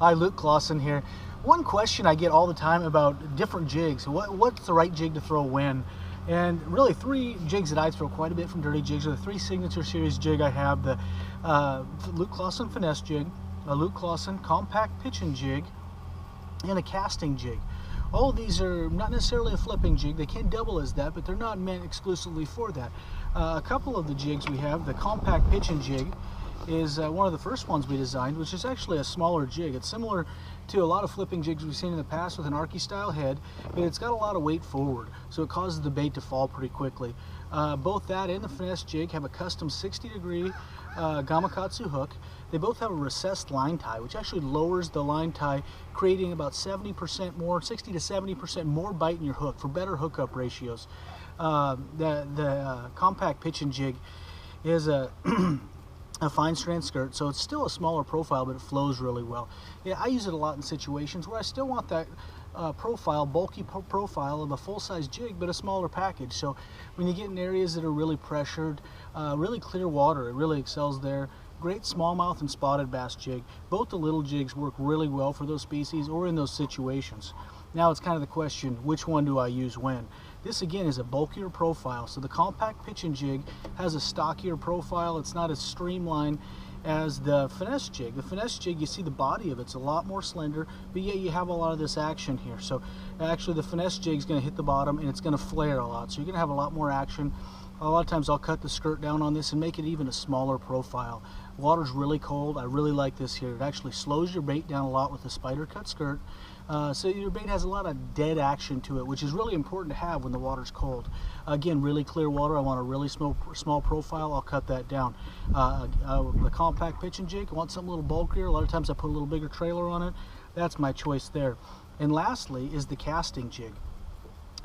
Hi, Luke Clausen here. One question I get all the time about different jigs. What's the right jig to throw when? And really three jigs that I throw quite a bit from Dirty Jigs are the three signature series jig I have. The Luke Clausen Finesse jig, a Luke Clausen compact pitching jig, and a casting jig. All of these are not necessarily a flipping jig. They can double as that, but they're not meant exclusively for that. A couple of the jigs we have, the compact pitching jig is one of the first ones we designed, which is actually a smaller jig. It's similar to a lot of flipping jigs we've seen in the past with an Arky style head, but it's got a lot of weight forward, so it causes the bait to fall pretty quickly. Both that and the Finesse jig have a custom 60-degree Gamakatsu hook. They both have a recessed line tie, which actually lowers the line tie, creating about 70% more, 60 to 70% more bite in your hook for better hookup ratios. The compact pitching jig is a a fine strand skirt, so it's still a smaller profile, but it flows really well. Yeah, I use it a lot in situations where I still want that bulky profile of a full-size jig, but a smaller package. So when you get in areas that are really pressured, really clear water, it really excels there. Great smallmouth and spotted bass jig. Both the little jigs work really well for those species or in those situations. Now it's kind of the question, which one do I use when? This again is a bulkier profile, so the compact pitching jig has a stockier profile. It's not as streamlined as the Finesse jig. The Finesse jig, you see the body of it's a lot more slender, but yet you have a lot of this action here. So actually the Finesse jig is going to hit the bottom and it's going to flare a lot, so you're going to have a lot more action. A lot of times I'll cut the skirt down on this and make it even a smaller profile. Water's really cold. I really like this here. It actually slows your bait down a lot with the spider cut skirt. So your bait has a lot of dead action to it, which is really important to have when the water's cold. Again, really clear water. I want a really small profile. I'll cut that down. The compact pitching jig, I want something a little bulkier. A lot of times I put a little bigger trailer on it. That's my choice there. And lastly is the casting jig.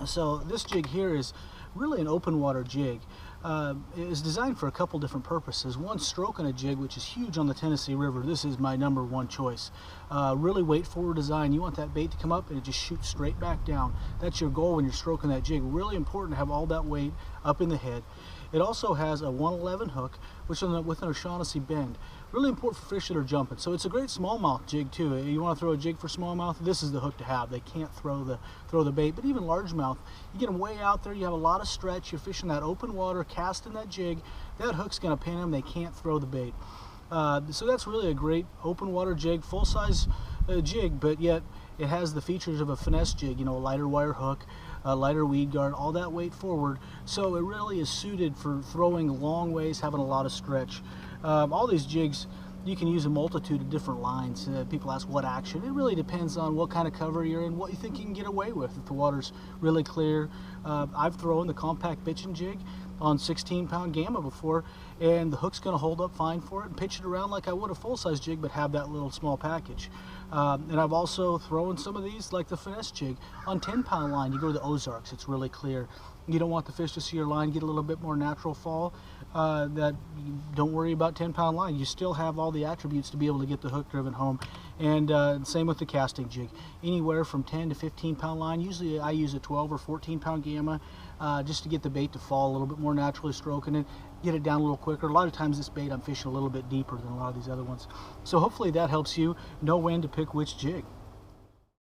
So this jig here is really an open water jig. It is designed for a couple different purposes. One, stroking a jig, which is huge on the Tennessee River. This is my #1 choice. Really weight forward design. You want that bait to come up and it just shoots straight back down. That's your goal when you're stroking that jig. Really important to have all that weight up in the head. It also has a 111 hook, which is with an O'Shaughnessy bend. Really important for fish that are jumping. So it's a great smallmouth jig too. You want to throw a jig for smallmouth, this is the hook to have. They can't throw the bait, but even largemouth, you get them way out there, you have a lot of stretch, you're fishing that open water, casting that jig, that hook's going to pin them, they can't throw the bait. So that's really a great open water jig, full-size jig, but yet it has the features of a Finesse jig, you know, a lighter wire hook, a lighter weed guard, all that weight forward. So it really is suited for throwing long ways, having a lot of stretch. All these jigs, you can use a multitude of different lines. People ask what action. It really depends on what kind of cover you're in, what you think you can get away with. If the water's really clear, I've thrown the compact pitching jig on 16-pound gamma before, and the hook's going to hold up fine for it and pitch it around like I would a full-size jig, but have that little small package. And I've also thrown some of these, like the Finesse jig, on 10-pound line. You go to the Ozarks, it's really clear. You don't want the fish to see your line get a little bit more natural fall. Don't worry about 10-pound line. You still have all the attributes to be able to get the hook driven home. And same with the casting jig. Anywhere from 10 to 15-pound line. Usually I use a 12 or 14-pound gamma just to get the bait to fall a little bit more naturally, stroking it, get it down a little quicker. A lot of times this bait I'm fishing a little bit deeper than a lot of these other ones. So hopefully that helps you know when to pick which jig.